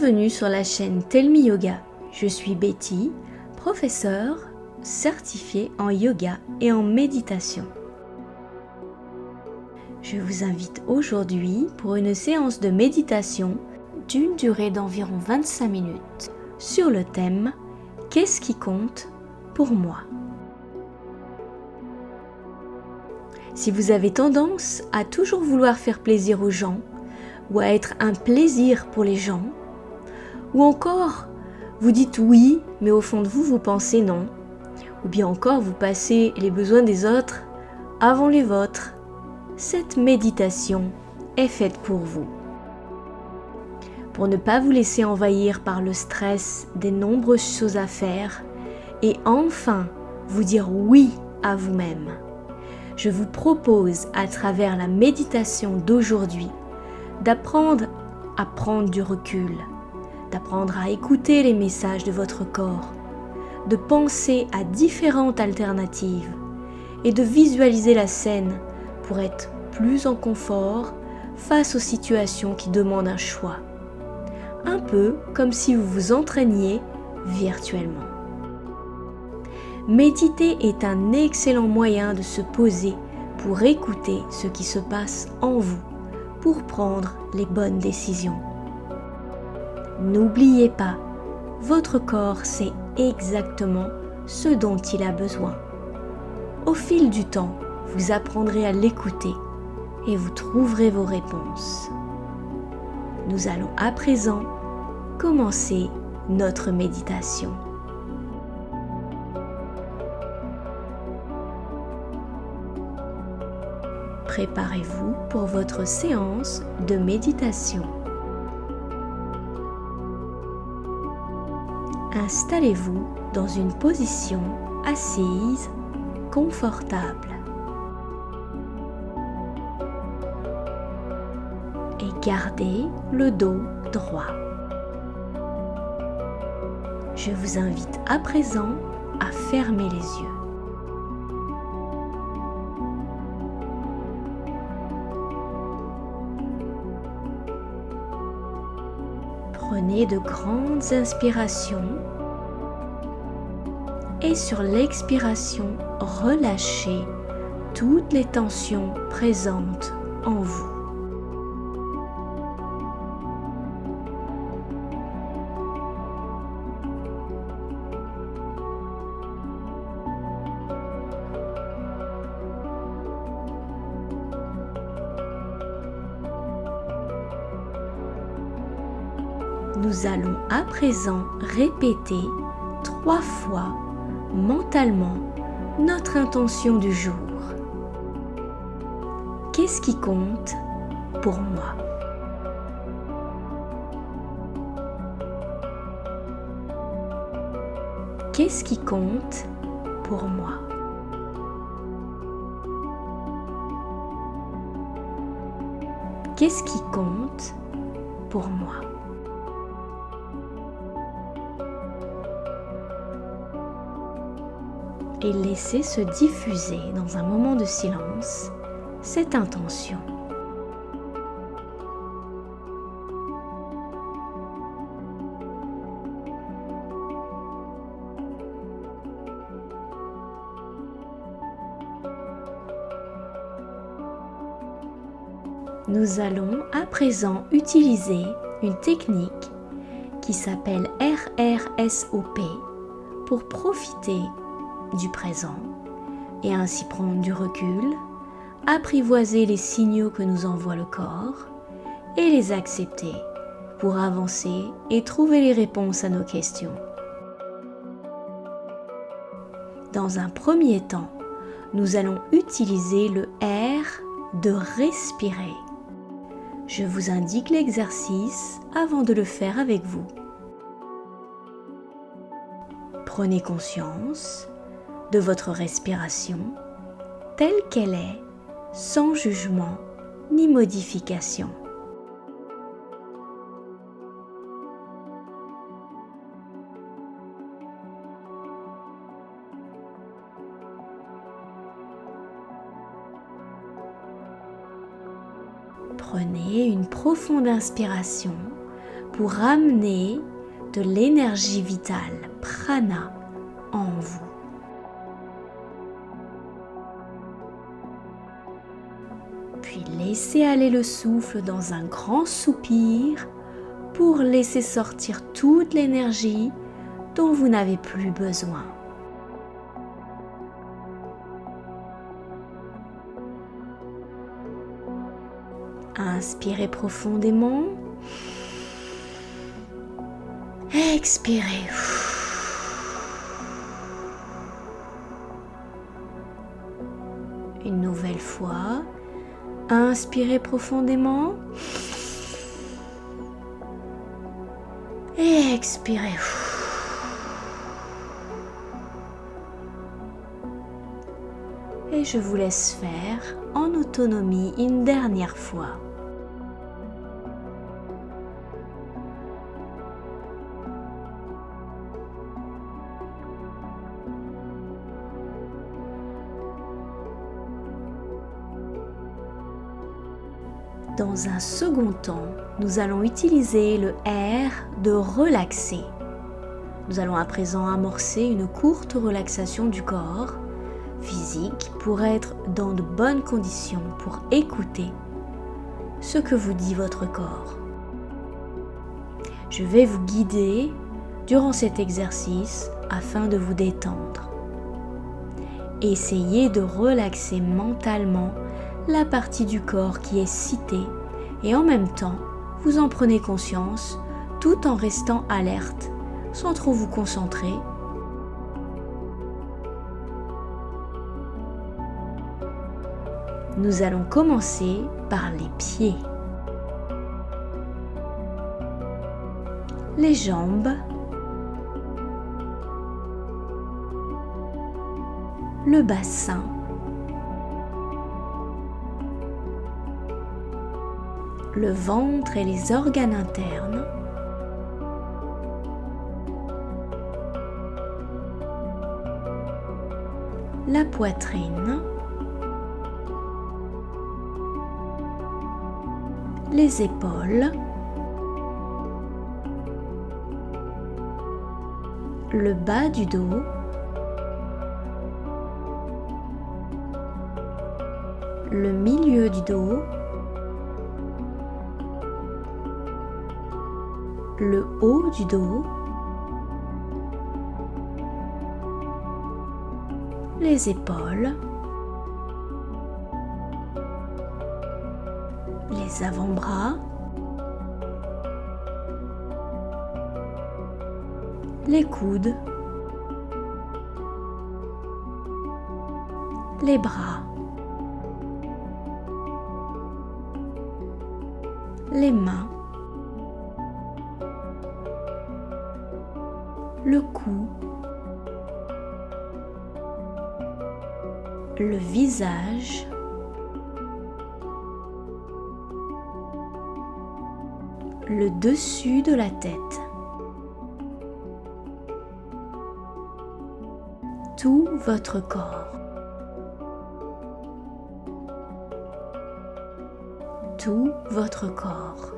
Bienvenue sur la chaîne Tell Me Yoga. Je suis Betty, professeure certifiée en yoga et en méditation. Je vous invite aujourd'hui pour une séance de méditation d'une durée d'environ 25 minutes sur le thème « Qu'est-ce qui compte pour moi ?» Si vous avez tendance à toujours vouloir faire plaisir aux gens ou à être un plaisir pour les gens, ou encore vous dites oui mais au fond de vous, vous pensez non, ou bien encore vous passez les besoins des autres avant les vôtres, cette méditation est faite pour vous. Pour ne pas vous laisser envahir par le stress des nombreuses choses à faire et enfin vous dire oui à vous-même, je vous propose à travers la méditation d'aujourd'hui d'apprendre à prendre du recul, d'apprendre à écouter les messages de votre corps, de penser à différentes alternatives et de visualiser la scène pour être plus en confort face aux situations qui demandent un choix. Un peu comme si vous vous entraîniez virtuellement. Méditer est un excellent moyen de se poser pour écouter ce qui se passe en vous, pour prendre les bonnes décisions. N'oubliez pas, votre corps sait exactement ce dont il a besoin. Au fil du temps, vous apprendrez à l'écouter et vous trouverez vos réponses. Nous allons à présent commencer notre méditation. Préparez-vous pour votre séance de méditation. Installez-vous dans une position assise, confortable. Et gardez le dos droit. Je vous invite à présent à fermer les yeux. Prenez de grandes inspirations et sur l'expiration, relâchez toutes les tensions présentes en vous. Nous allons à présent répéter 3 fois mentalement notre intention du jour. Qu'est-ce qui compte pour moi ? Qu'est-ce qui compte pour moi ? Qu'est-ce qui compte pour moi ? Et laissez se diffuser dans un moment de silence cette intention. Nous allons à présent utiliser une technique qui s'appelle RRSOP pour profiter du présent et ainsi prendre du recul, apprivoiser les signaux que nous envoie le corps et les accepter pour avancer et trouver les réponses à nos questions. Dans un premier temps, nous allons utiliser le R de respirer. Je vous indique l'exercice avant de le faire avec vous. Prenez conscience de votre respiration telle qu'elle est, sans jugement ni modification. Prenez une profonde inspiration pour ramener de l'énergie vitale, prana, en vous. Puis laissez aller le souffle dans un grand soupir pour laisser sortir toute l'énergie dont vous n'avez plus besoin. Inspirez profondément. Expirez. Une nouvelle fois. Inspirez profondément. Et expirez. Et je vous laisse faire en autonomie une dernière fois. Dans un second temps, nous allons utiliser le R de relaxer. Nous allons à présent amorcer une courte relaxation du corps physique pour être dans de bonnes conditions pour écouter ce que vous dit votre corps. Je vais vous guider durant cet exercice afin de vous détendre. Essayez de relaxer mentalement la partie du corps qui est citée et en même temps, vous en prenez conscience tout en restant alerte, sans trop vous concentrer. Nous allons commencer par les pieds, les jambes, le bassin, le ventre et les organes internes, la poitrine, les épaules, le bas du dos, le milieu du dos, le haut du dos, les épaules, les avant-bras, les coudes, les bras, les mains, le cou, le visage, le dessus de la tête, tout votre corps, tout votre corps.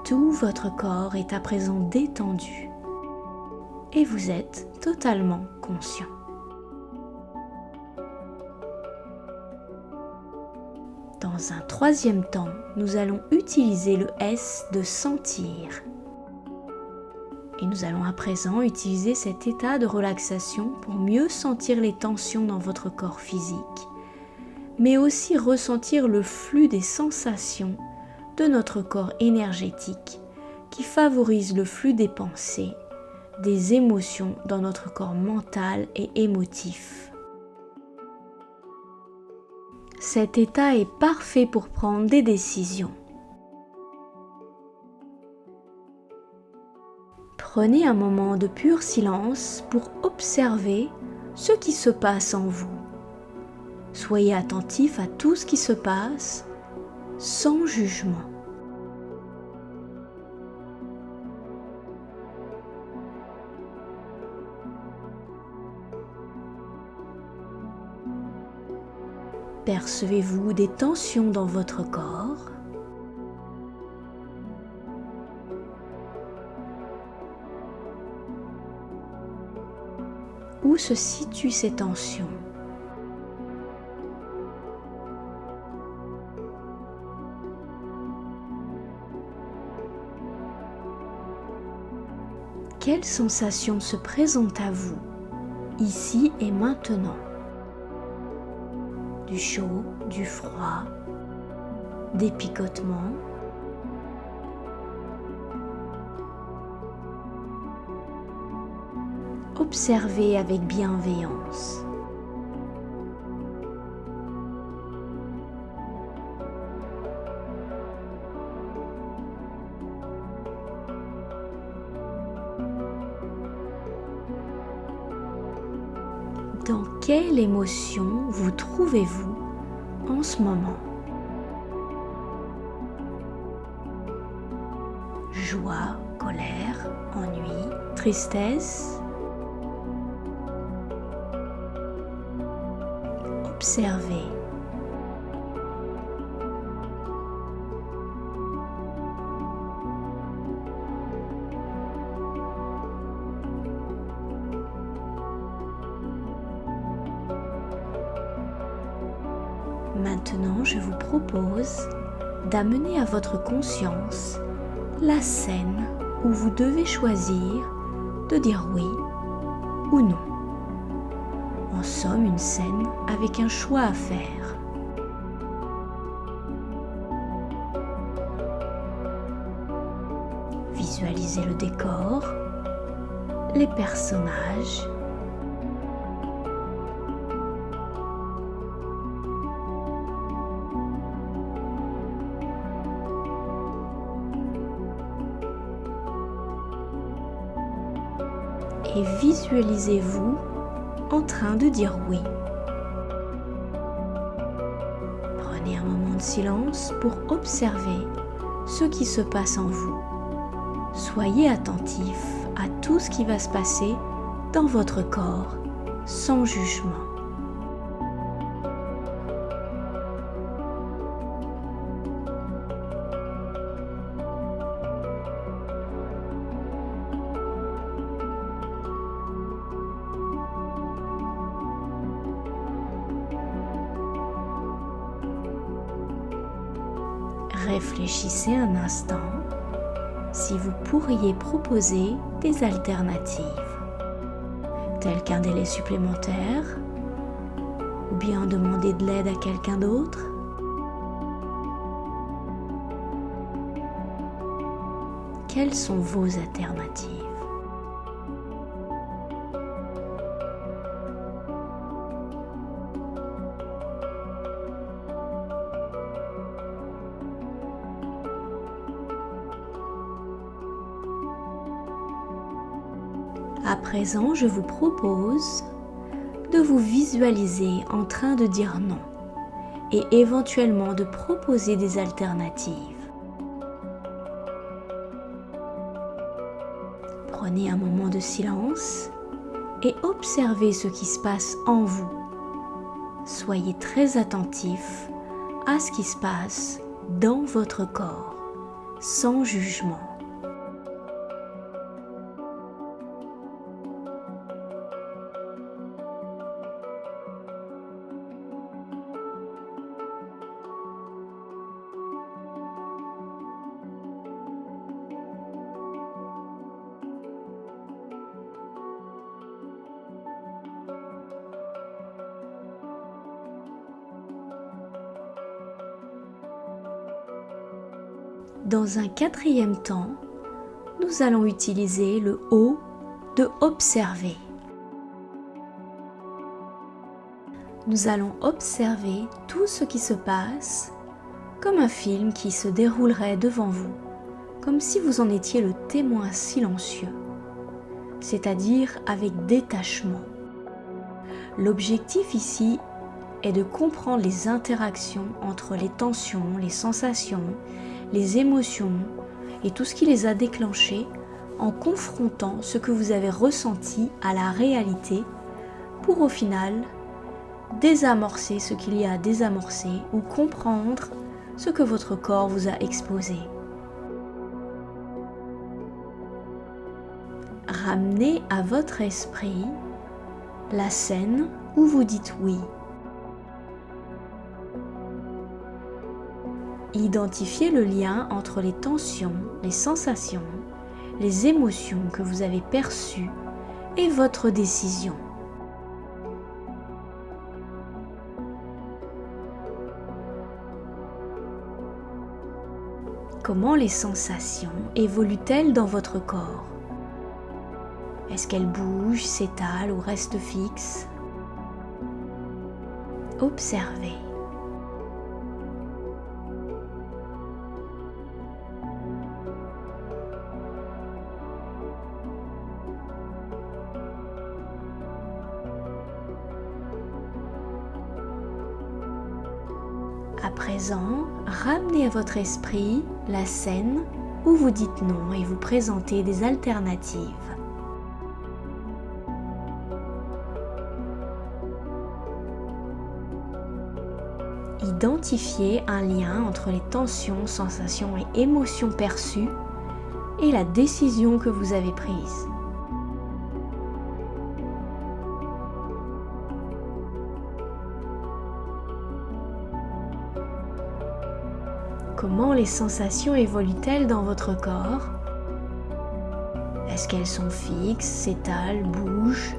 Tout votre corps est à présent détendu et vous êtes totalement conscient. Dans un troisième temps, nous allons utiliser le S de sentir. Et nous allons à présent utiliser cet état de relaxation pour mieux sentir les tensions dans votre corps physique, mais aussi ressentir le flux des sensations de notre corps énergétique qui favorise le flux des pensées, des émotions dans notre corps mental et émotif. Cet état est parfait pour prendre des décisions. Prenez un moment de pur silence pour observer ce qui se passe en vous. Soyez attentif à tout ce qui se passe sans jugement. Percevez-vous des tensions dans votre corps? Où se situent ces tensions? Quelles sensations se présentent à vous, ici et maintenant? Du chaud, du froid, des picotements. Observez avec bienveillance. Dans quelle émotion vous trouvez-vous en ce moment? Joie, colère, ennui, tristesse? Observez. Maintenant, je vous propose d'amener à votre conscience la scène où vous devez choisir de dire oui ou non. En somme, une scène avec un choix à faire. Visualisez le décor, les personnages. Et visualisez-vous en train de dire oui. Prenez un moment de silence pour observer ce qui se passe en vous. Soyez attentif à tout ce qui va se passer dans votre corps, sans jugement. Réfléchissez un instant si vous pourriez proposer des alternatives, telles qu'un délai supplémentaire ou bien demander de l'aide à quelqu'un d'autre. Quelles sont vos alternatives? À présent, je vous propose de vous visualiser en train de dire non et éventuellement de proposer des alternatives. Prenez un moment de silence et observez ce qui se passe en vous. Soyez très attentif à ce qui se passe dans votre corps, sans jugement. Dans un quatrième temps, nous allons utiliser le O de observer. Nous allons observer tout ce qui se passe comme un film qui se déroulerait devant vous, comme si vous en étiez le témoin silencieux, c'est-à-dire avec détachement. L'objectif ici est de comprendre les interactions entre les tensions, les sensations, les émotions et tout ce qui les a déclenchées en confrontant ce que vous avez ressenti à la réalité pour au final désamorcer ce qu'il y a à désamorcer ou comprendre ce que votre corps vous a exposé. Ramenez à votre esprit la scène où vous dites oui. Identifiez le lien entre les tensions, les sensations, les émotions que vous avez perçues et votre décision. Comment les sensations évoluent-elles dans votre corps? Est-ce qu'elles bougent, s'étalent ou restent fixes? Observez. À présent, ramenez à votre esprit la scène où vous dites non et vous présentez des alternatives. Identifiez un lien entre les tensions, sensations et émotions perçues et la décision que vous avez prise. Comment les sensations évoluent-elles dans votre corps? Est-ce qu'elles sont fixes, s'étalent, bougent?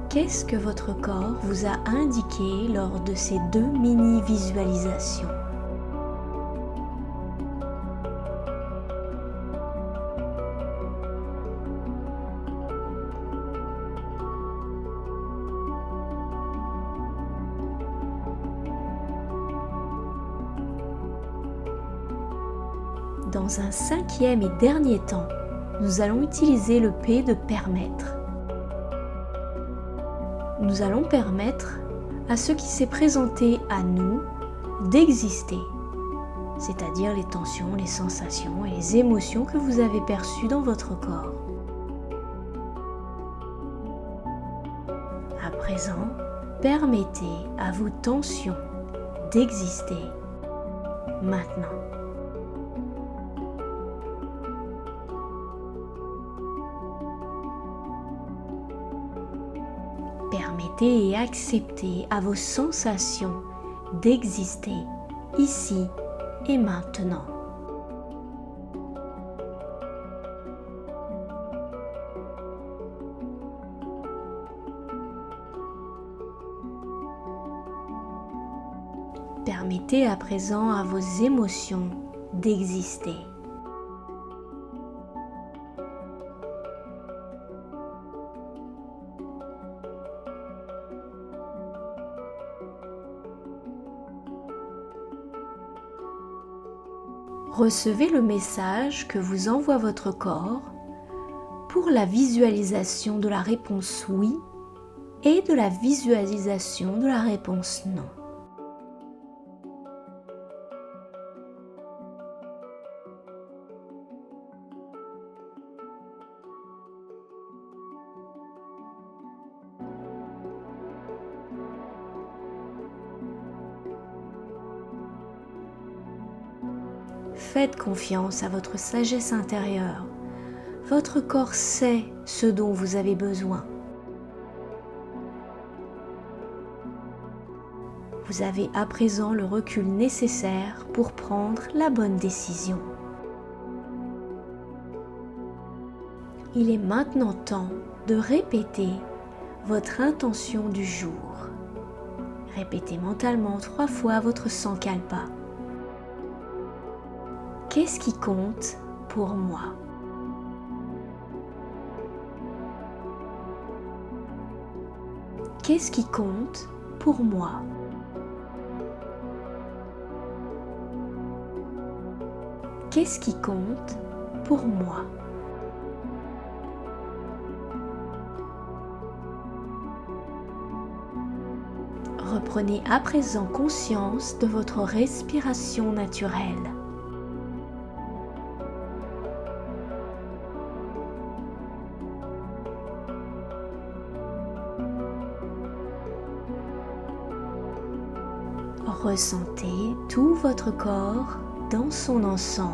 Qu'est-ce que votre corps vous a indiqué lors de ces 2 mini-visualisations? Dans un 5e et dernier temps, nous allons utiliser le P de permettre. Nous allons permettre à ce qui s'est présenté à nous d'exister, c'est-à-dire les tensions, les sensations et les émotions que vous avez perçues dans votre corps. À présent, permettez à vos tensions d'exister maintenant. Permettez et acceptez à vos sensations d'exister ici et maintenant. Permettez à présent à vos émotions d'exister. Recevez le message que vous envoie votre corps pour la visualisation de la réponse oui et de la visualisation de la réponse non. Faites confiance à votre sagesse intérieure. Votre corps sait ce dont vous avez besoin. Vous avez à présent le recul nécessaire pour prendre la bonne décision. Il est maintenant temps de répéter votre intention du jour. Répétez mentalement 3 fois votre sankalpa. Qu'est-ce qui compte pour moi? Qu'est-ce qui compte pour moi? qu'est-ce qui compte pour moi? Reprenez à présent conscience de votre respiration naturelle. Ressentez tout votre corps dans son ensemble.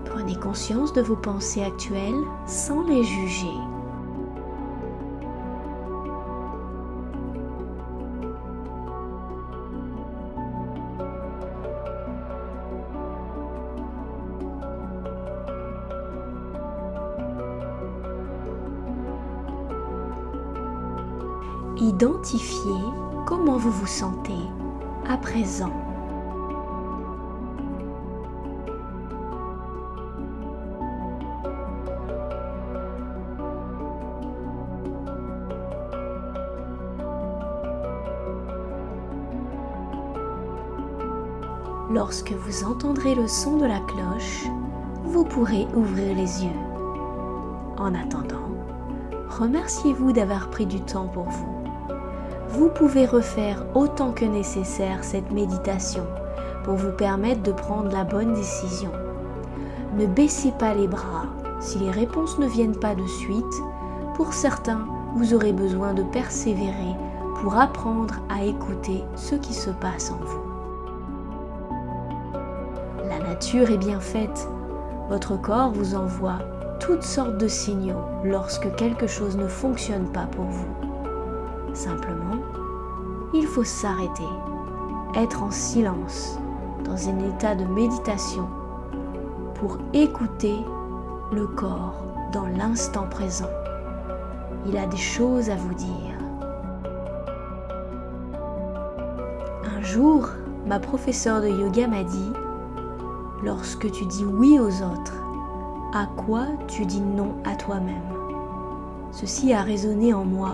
Prenez conscience de vos pensées actuelles sans les juger. Identifiez comment vous vous sentez à présent. Lorsque vous entendrez le son de la cloche, vous pourrez ouvrir les yeux. En attendant, remerciez-vous d'avoir pris du temps pour vous. Vous pouvez refaire autant que nécessaire cette méditation pour vous permettre de prendre la bonne décision. Ne baissez pas les bras. Si les réponses ne viennent pas de suite, pour certains, vous aurez besoin de persévérer pour apprendre à écouter ce qui se passe en vous. La nature est bien faite. Votre corps vous envoie toutes sortes de signaux lorsque quelque chose ne fonctionne pas pour vous. Simplement, il faut s'arrêter, être en silence, dans un état de méditation, pour écouter le corps dans l'instant présent. Il a des choses à vous dire. Un jour, ma professeure de yoga m'a dit « Lorsque tu dis oui aux autres, à quoi tu dis non à toi-même ?» Ceci a résonné en moi.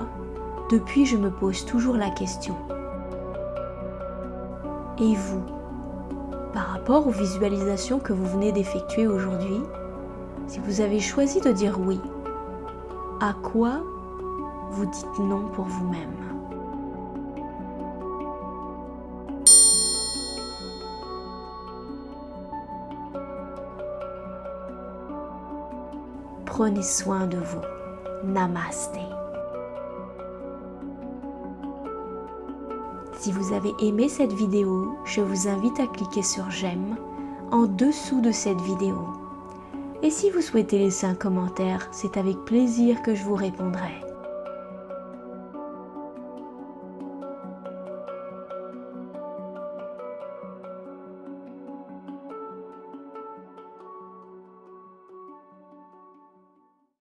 Depuis, je me pose toujours la question. Et vous, par rapport aux visualisations que vous venez d'effectuer aujourd'hui, si vous avez choisi de dire oui, à quoi vous dites non pour vous-même? Prenez soin de vous. Namasté. Si vous avez aimé cette vidéo, je vous invite à cliquer sur j'aime en dessous de cette vidéo. Et si vous souhaitez laisser un commentaire, c'est avec plaisir que je vous répondrai.